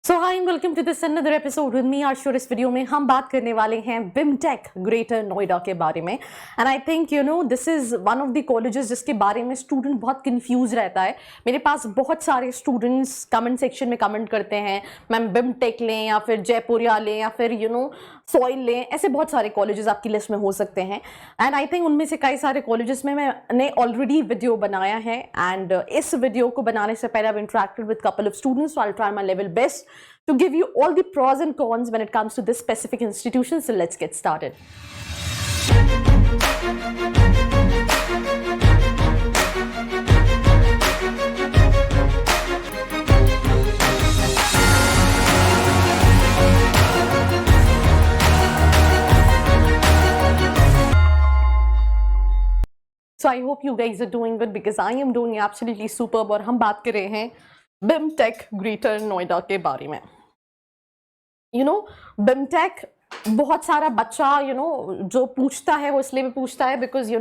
So hi and welcome to this another episode with me Ashur. इस video में हम बात करने वाले हैं बिमटेक ग्रेटर नोएडा के बारे में। And I think this is one of the colleges जिसके बारे में स्टूडेंट बहुत कंफ्यूज रहता है। मेरे पास बहुत सारे स्टूडेंट्स कमेंट सेक्शन में कमेंट करते हैं मैम बिमटेक लें या फिर जयपुरिया लें या फिर सॉइल लें, ऐसे बहुत सारे कॉलेजेस आपकी लिस्ट में हो सकते हैं। एंड आई थिंक उनमें से कई सारे कॉलेजेस में मैंने ऑलरेडी वीडियो बनाया है एंड इस वीडियो को बनाने से पहले I interacted with couple of students, so I try my level best to give you all the pros and cons when it comes to this specific institution. So let's get started. So I hope you guys are doing good because I am doing absolutely superb। और हम बात कर रहे हैं BIMTECH greater Noida के बारे में। बिमटेक बहुत सारा बच्चा जो पूछता है वो इसलिए भी पूछता है बिकॉज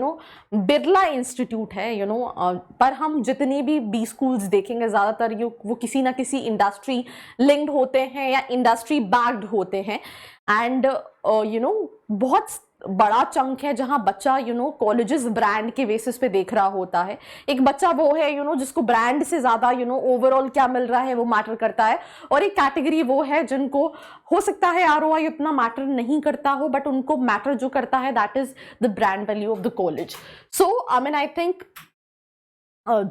बिरला इंस्टीट्यूट है पर हम जितने भी बी स्कूल्स देखेंगे ज़्यादातर वो किसी ना किसी इंडस्ट्री लिंक्ड होते हैं या इंडस्ट्री बैक्ड होते हैं। एंड बहुत बड़ा चंक है जहां बच्चा कॉलेजेस ब्रांड के बेसिस पे देख रहा होता है। एक बच्चा वो है जिसको ब्रांड से ज्यादा ओवरऑल क्या मिल रहा है वो मैटर करता है, और एक कैटेगरी वो है जिनको हो सकता है आरओआई उतना मैटर नहीं करता हो बट उनको मैटर जो करता है that is the brand value of the college. So I think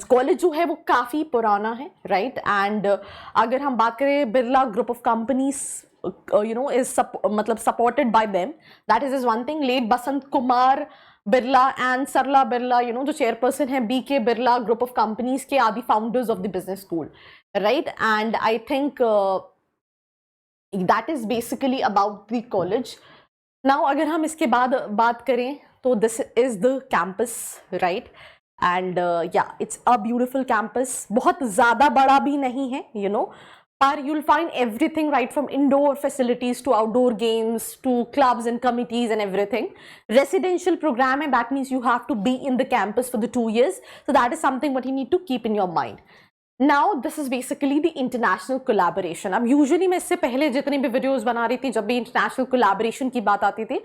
college जो है वो काफ़ी पुराना है, राइट। एंड अगर हम बात करें Birla group of companies is मतलब supported by them, that is one thing। Late Basant Kumar Birla and Sarla Birla जो चेयरपर्सन है BK Birla group of companies के आदि founders of the business school, right. And I think that is basically about the college. Now अगर हम इसके बाद बात करें तो this is the campus, right. And yeah it's a beautiful campus, बहुत ज़्यादा बड़ा भी नहीं है but you'll find everything right from indoor facilities to outdoor games to clubs and committees and everything. Residential program and that means you have to be in the campus for the 2 years, so that is something what you need to keep in your mind. Now this is basically the international collaboration। अब usually मैं इससे पहले जितनी भी videos बना रही थी जब भी international collaboration की बात आती थी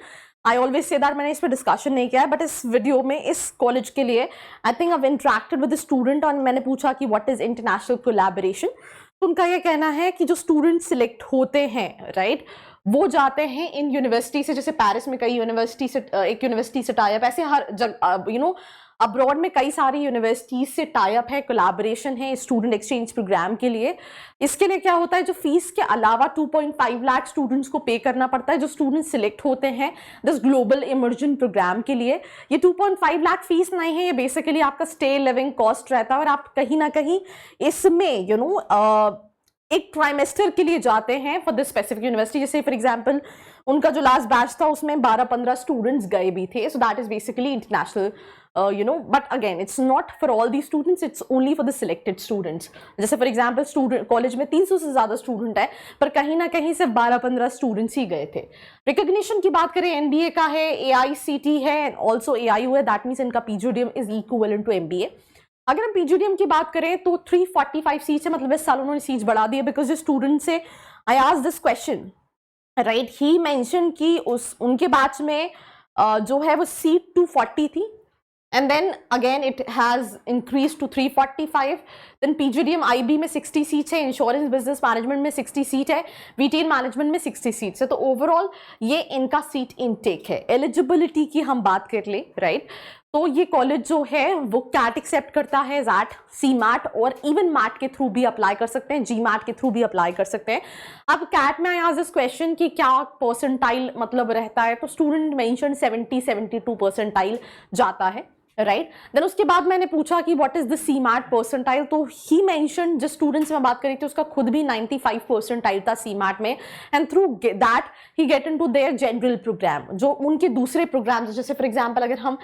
I always say that मैंने इस पर discussion नहीं किया है, but इस video में इस college के लिए I think I've interacted with the student और मैंने पूछा कि what is international collaboration। तो उनका ये कहना है कि जो स्टूडेंट सिलेक्ट होते हैं, राइट, वो जाते हैं इन यूनिवर्सिटी से, जैसे पेरिस में कई यूनिवर्सिटी से एक यूनिवर्सिटी से टाई अप, ऐसे हर जगह अब्रॉड में कई सारी यूनिवर्सिटीज से टाई अप है, कोलैबोरेशन है स्टूडेंट एक्सचेंज प्रोग्राम के लिए। इसके लिए क्या होता है, जो फीस के अलावा 2.5 लाख स्टूडेंट्स को पे करना पड़ता है जो स्टूडेंट सिलेक्ट होते हैं दिस ग्लोबल इमर्जन प्रोग्राम के लिए। ये 2.5 लाख फीस नहीं है, ये बेसिकली आपका स्टे लिविंग कॉस्ट रहता है और आप कहीं ना कहीं इसमें एक ट्राइमेस्टर के लिए जाते हैं फॉर दिस स्पेसिफिक यूनिवर्सिटी। जैसे फॉर एग्जांपल उनका जो लास्ट बैच था उसमें 12-15 स्टूडेंट्स गए भी थे, सो that is basically international but again it's not for all the students, it's only for the selected students. जैसे फॉर एग्जांपल स्टूडेंट कॉलेज में 300 से ज़्यादा स्टूडेंट है पर कहीं ना कहीं सिर्फ 12-15 स्टूडेंट्स ही गए थे। रिकॉग्निशन की बात करें एनबीए का है, एआईसीटी है एंड ऑल्सो एआईयू है, दैट मीन्स इनका PGDM is equivalent to MBA. अगर हम पीजीडीएम की बात करें तो 345 सीट्स है, मतलब इस साल उन्होंने सीट्स बढ़ा दी है बिकॉज जो स्टूडेंट से I asked this question, right, he mention कि उनके बैच में जो है वो सीट 240 थी and then again it has increased to 345। then PGDM IB में 60 सीट्स है, इंश्योरेंस बिजनेस मैनेजमेंट में 60 सीट है, रिटेल मैनेजमेंट में 60 सीट्स है। तो ओवरऑल ये इनका सीट इनटेक है। एलिजिबिलिटी की हम बात कर ले, राइट, तो ये कॉलेज जो है वो कैट एक्सेप्ट करता है, जैट, सी मैट और इवन मैट के थ्रू भी अप्लाई कर सकते हैं, जी मैट के थ्रू भी अप्लाई कर सकते हैं। अब कैट में आज इस क्वेश्चन की क्या परसेंटाइल मतलब रहता है, तो स्टूडेंट मेंशन 70-72 परसेंटाइल जाता है, राइट। देन उसके बाद मैंने पूछा कि what is the CMAT percentile, तो ही मेंशन जिस स्टूडेंट से मैं बात करी थी उसका खुद भी 95 परसेंटाइल था सी मैट में, and through that he get into their general programme. जो उनके दूसरे प्रोग्राम जैसे फॉर एग्जांपल अगर हम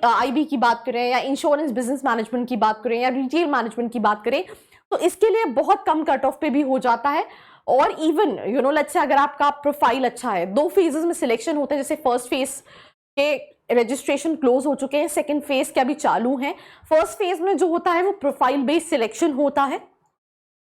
आईबी की बात करें या इंश्योरेंस बिजनेस मैनेजमेंट की बात करें या रिटेल मैनेजमेंट की बात करें तो इसके लिए बहुत कम कट ऑफ पे भी हो जाता है। और इवन लेट्स से अगर आपका प्रोफाइल अच्छा है, 2 फेजेस में सिलेक्शन होते हैं, जैसे फर्स्ट फेज के रजिस्ट्रेशन क्लोज हो चुके हैं, सेकंड फेज के अभी चालू हैं। फर्स्ट फेज में जो होता है वो प्रोफाइल बेस्ड सिलेक्शन होता है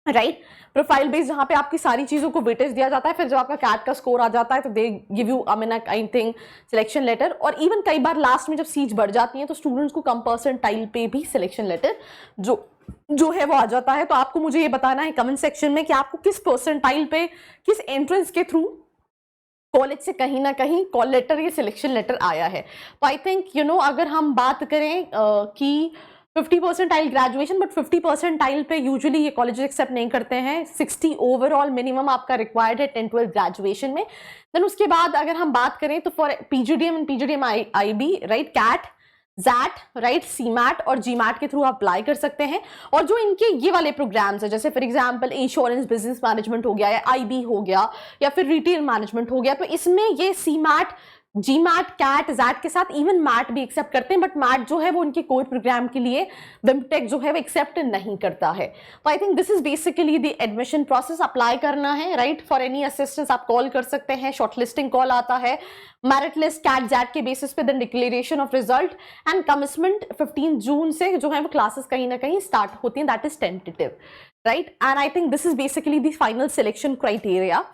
राइट, प्रोफाइल बेस्ड जहाँ पे आपकी सारी चीज़ों को वेटेज दिया जाता है, फिर जब आपका कैट का स्कोर आ जाता है तो they give you I think selection letter, और इवन कई बार लास्ट में जब सीट बढ़ जाती है तो स्टूडेंट्स को कम परसेंटाइल पे भी सिलेक्शन लेटर जो है वो आ जाता है। तो आपको मुझे ये बताना है कमेंट सेक्शन में कि आपको किस परसेंटाइल पे, किस एंट्रेंस के थ्रू कॉलेज से कहीं ना कहीं कॉल लेटर या सिलेक्शन लेटर आया है। तो आई थिंक अगर हम बात करें कि 50 परसेंटाइल ग्रेजुएशन, बट 50 परसेंटाइल पे यूजुअली ये कॉलेजेस एक्सेप्ट नहीं करते हैं। 60 ओवरऑल मिनिमम आपका रिक्वायर्ड है 10-12 ग्रेजुएशन में। देन उसके बाद अगर हम बात करें तो for PGDM and PGDM IB, right, CAT, JAT, right, CMAT और जीमैट के थ्रू अप्लाई कर सकते हैं। और जो इनके ये वाले प्रोग्राम्स है, जैसे for example insurance business management हो गया, या आईबी हो गया, या फिर रिटेल मैनेजमेंट हो गया, तो इसमें ये सीमैट, जीमैट, कैट, जैट के साथ इवन मैट भी एक्सेप्ट करते हैं, बट मैट जो है वो उनके कोर प्रोग्राम के लिए विमटेक जो है वो एक्सेप्ट नहीं करता है। तो I think this is basically the admission process. Apply करना है, राइट, फॉर एनी असिस्टेंस आप कॉल कर सकते हैं, शॉर्टलिस्टिंग कॉल आता है, मेरिट लिस्ट कैट जैट के बेसिस पे, then declaration of result and commitment 15 June से जो है वो क्लासेस कहीं ना कहीं स्टार्ट होती हैं, that is tentative, right. And I think this is basically the final selection criteria.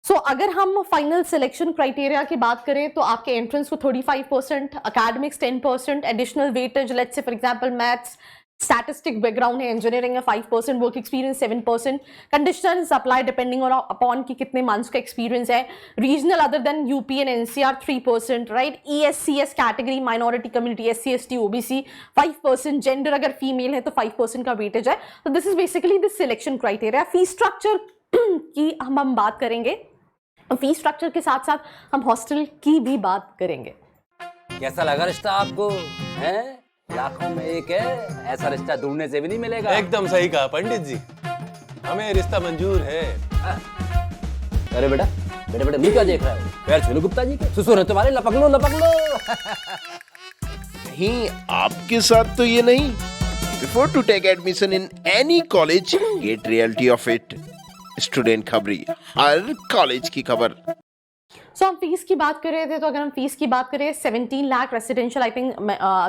So अगर हम फाइनल सिलेक्शन क्राइटेरिया की बात करें तो आपके एंट्रेंस को 35%, academics 10%, additional weightage, let's say for example maths, statistic background है, इंजीनियरिंग है 5%, work experience 7%, conditions apply depending on upon की कितने मंथ्स का एक्सपीरियंस है, regional other than UP and NCR 3%, right, ESCS category, minority community, SC ST OBC 5%, gender अगर female है तो 5% का वेटेज है। तो this is basically this selection criteria. Fee structure की हम बात करेंगे, फी स्ट्रक्चर के साथ साथ हम हॉस्टल की भी बात करेंगे। कैसा लगा रिश्ता आपको? है लाखों में एक है, ऐसा रिश्ता ढूंढने से भी नहीं मिलेगा। एकदम सही कहा पंडित जी, हमें रिश्ता मंजूर है। अरे बेटा बेटा बेटा, क्या देख रहा है? पैर छू लो गुप्ता जी के, ससुर है तुम्हारे, लपक लो लपक लो। नहीं, आपके साथ तो ये नहीं। Before to take admission in any college, get reality of it. Student Khabri, हर कॉलेज की खबर। सो हम फीस की बात कर रहे थे, तो अगर हम फीस की बात करें 17 lakh residential, I think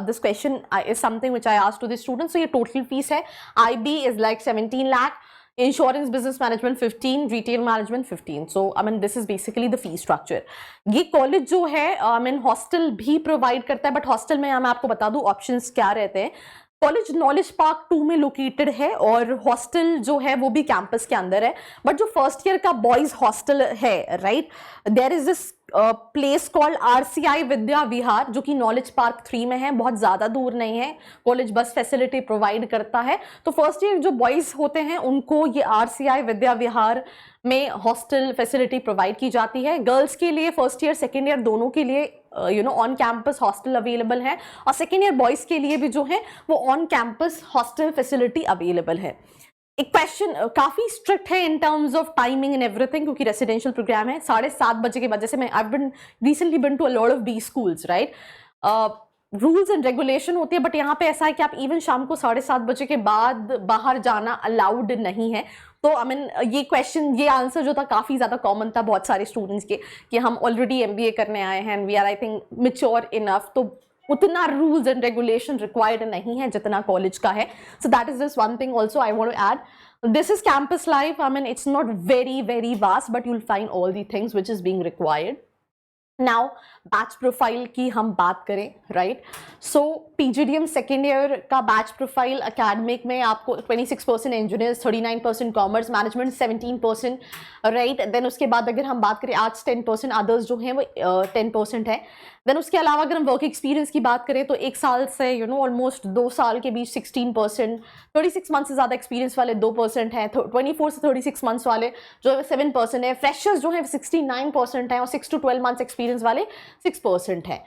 this question is something which I asked to the students. So ये टोटल फीस है। IB is like 17 lakh, insurance business management 15, retail management 15। So I mean this is basically the fee structure. ये college जो है I mean hostel भी provide करता है, but hostel में मैं आपको बता दूं ऑप्शंस क्या रहते हैं। कॉलेज नॉलेज पार्क 2 में लोकेटेड है और हॉस्टल जो है वो भी कैंपस के अंदर है, बट जो फर्स्ट ईयर का बॉयज हॉस्टल है, right, there is this place called RCI Vidya Vihar, जो कि नॉलेज पार्क 3 में है, बहुत ज्यादा दूर नहीं है। कॉलेज बस फैसिलिटी प्रोवाइड करता है। तो फर्स्ट ईयर जो बॉयज होते हैं उनको ये आरसीआई विद्या विहार में हॉस्टल फैसिलिटी प्रोवाइड की जाती है। गर्ल्स के लिए फर्स्ट ईयर सेकेंड ईयर दोनों के लिए ऑन कैंपस हॉस्टल अवेलेबल है, और सेकेंड ईयर बॉयज के लिए भी जो है वो on campus hostel facility available है। एक क्वेश्चन काफी स्ट्रिक्ट है in terms of timing and everything, क्योंकि रेसिडेंशियल प्रोग्राम है 7:30 बजे के बाद। जैसे मैं I been recently been to a lot of D schools, right, rules and regulation होती है, बट यहाँ पे ऐसा है कि आप इवन शाम को 7:30 बजे के बाद बाहर जाना अलाउड नहीं है। तो आई मीन ये क्वेश्चन, ये आंसर जो था काफी ज्यादा कॉमन था बहुत सारे स्टूडेंट्स के, कि हम ऑलरेडी एमबीए करने आए हैं and we are I think mature enough, तो उतना रूल्स एंड रेगुलेशन रिक्वायर्ड नहीं है जितना कॉलेज का है। So that is this one thing also I want to add. This is campus life, I mean it's not very vast, but you will find all the things which is being required. Now batch profile की हम बात करें, राइट, सो PGDM second year का batch profile academic में आपको 26% engineers, 39% commerce, management 17%, right. Then उसके बाद अगर हम बात करें आर्ट्स 10%, अदर्स जो हैं वो 10% है। देन उसके अलावा अगर हम वर्क एक्सपीरियंस की बात करें तो 1 साल से ऑलमोस्ट 2 साल के बीच 16%, 36 मंथ से ज़्यादा एक्सपीरियंस वाले 2% है, 24 से 36 मंथ्स वाले जो है 7% है, फ्रेशर्स जो है 69% है, और 6 to 12 मंथ्स एक्सपीरियंस वाले 6% है।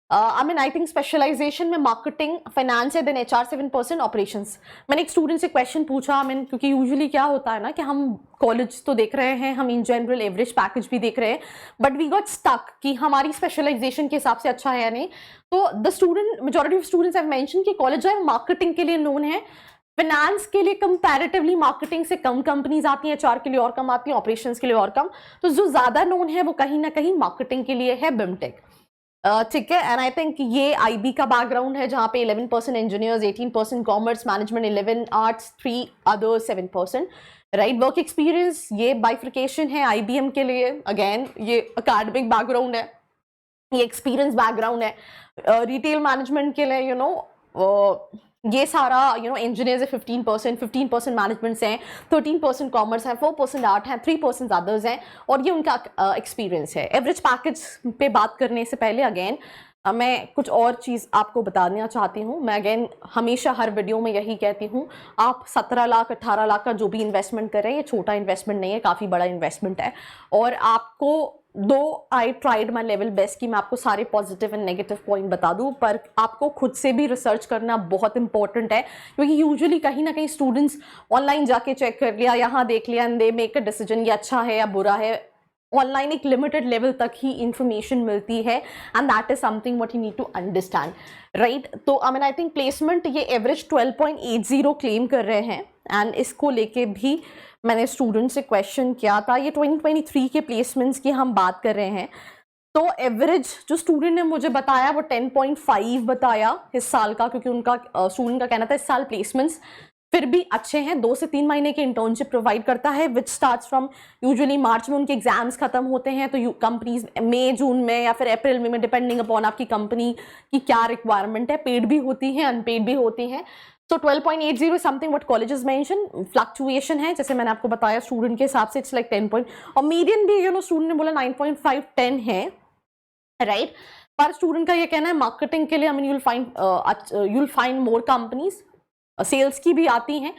I mean I think specialisation में मार्केटिंग, फाइनेंस है, देन एचआर 7%, ऑपरेशंस। मैंने एक स्टूडेंट से क्वेश्चन पूछा, आई मीन क्योंकि यूजुअली क्या होता है ना कि हम कॉलेज तो देख रहे हैं, हम इन जनरल एवरेज पैकेज भी देख रहे हैं, बट वी गॉट स्टक कि हमारी स्पेशलाइजेशन के हिसाब से अच्छा है या नहीं। तो the student, majority of students have mention कि कॉलेज जो है मार्केटिंग के लिए नोन है, फाइनेंस के लिए कंपैरेटिवली मार्केटिंग से कम कंपनीज आती हैं, एचआर के लिए और कम आती हैं, ऑपरेशंस के लिए और कम। तो जो ज्यादा नोन है वो कहीं ना कहीं मार्केटिंग के लिए है, बिमटेक। ठीक है, एंड आई थिंक ये IB का बैकग्राउंड है जहाँ पे 11% engineers, 18% commerce, management 11, arts 3, other 7%, right. Work experience ये बाइफ्रिकेशन है IBM के लिए, अगेन ये अकेडमिक बैकग्राउंड है, ये एक्सपीरियंस बैकग्राउंड है। रिटेल मैनेजमेंट के लिए ये सारा इंजीनियर्स है 15% मैनेजमेंट्स हैं, 13% कॉमर्स है, 4% आर्ट है, 3% अदर्स हैं, और ये उनका एक्सपीरियंस है। एवरेज पैकेज पे बात करने से पहले अगेन मैं कुछ और चीज़ आपको बताना चाहती हूँ। मैं अगेन हमेशा हर वीडियो में यही कहती हूँ, आप 17 लाख 18 लाख का जो भी इन्वेस्टमेंट कर रहे हैं, ये छोटा इन्वेस्टमेंट नहीं है, काफ़ी बड़ा इन्वेस्टमेंट है। और आपको I tried my level best कि मैं आपको सारे पॉजिटिव एंड नेगेटिव पॉइंट बता दूं, पर आपको खुद से भी रिसर्च करना बहुत इंपॉर्टेंट है, क्योंकि यूजुअली कहीं ना कहीं स्टूडेंट्स ऑनलाइन जाके चेक कर लिया, यहाँ देख लिया, and they make a decision ये अच्छा है या बुरा है। ऑनलाइन एक लिमिटेड लेवल तक ही इंफॉर्मेशन मिलती है, and that is something what you need to understand, right. तो आई थिंक प्लेसमेंट ये एवरेज 12.80 क्लेम कर रहे हैं, एंड इसको लेके भी मैंने स्टूडेंट से क्वेश्चन किया था। ये 2023 के प्लेसमेंट्स की हम बात कर रहे हैं, तो एवरेज जो स्टूडेंट ने मुझे बताया वो 10.5 बताया इस साल का, क्योंकि उनका स्टूडेंट का कहना था इस साल प्लेसमेंट्स फिर भी अच्छे हैं। 2 से 3 महीने की इंटर्नशिप प्रोवाइड करता है, विच स्टार्ट्स फ्रॉम यूजुअली मार्च में उनके एग्जाम्स खत्म होते हैं, तो कंपनीज मई जून में या फिर अप्रैल में डिपेंडिंग अपॉन आपकी कंपनी की क्या रिक्वायरमेंट है, पेड भी होती है, अनपेड भी होती है। So 12.80 is something what colleges mention. Fluctuation है, जैसे मैंने आपको बताया स्टूडेंट के हिसाब से, इट्स लाइक 10 point, और मीडियन भी स्टूडेंट ने बोला 9.5 10 है, राइट। पर स्टूडेंट का ये कहना है मार्केटिंग के लिए you'll find more companies, sales की भी आती हैं,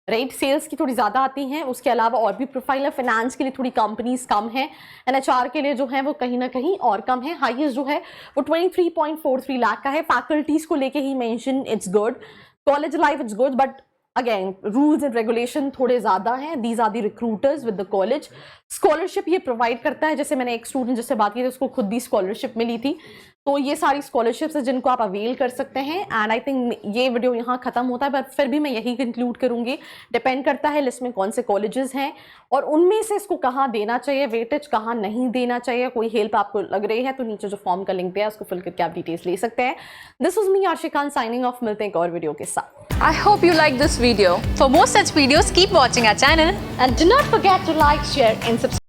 राइट, सेल्स की थोड़ी ज़्यादा आती हैं, उसके अलावा और भी प्रोफाइल है। फाइनेंस के लिए थोड़ी कंपनीज कम है, एंड HR के लिए जो है वो कहीं ना कहीं और कम है। हाईएस्ट जो है वो 23.43 लाख का है। फैकल्टीज को लेके ही mention, it's good. College life it's good, but again rules and regulation थोड़े ज़्यादा हैं। These are the recruiters with the college. Scholarship ये प्रोवाइड करता है, जैसे मैंने एक स्टूडेंट जिससे बात की थी उसको खुद भी स्कॉलरशिप मिली थी, तो ये सारी स्कॉलरशिप्स है जिनको आप अवेल कर सकते हैं। एंड आई थिंक ये वीडियो यहाँ खत्म होता है, पर फिर भी मैं यही कंक्लूड करूँगी, डिपेंड करता है लिस्ट में कौन से कॉलेजेस हैं और उनमें से इसको कहाँ देना चाहिए, वेटेज कहाँ नहीं देना चाहिए। कोई हेल्प आपको लग रही है तो नीचे जो फॉर्म का लिंक दिया है उसको फिल करके आप डिटेल्स ले सकते हैं। This was me Arshi Khan signing off. मिलते हैं एक और वीडियो के साथ। I hope you like this video. For more such videos, keep watching our channel. And do not forget to like, share and subscribe.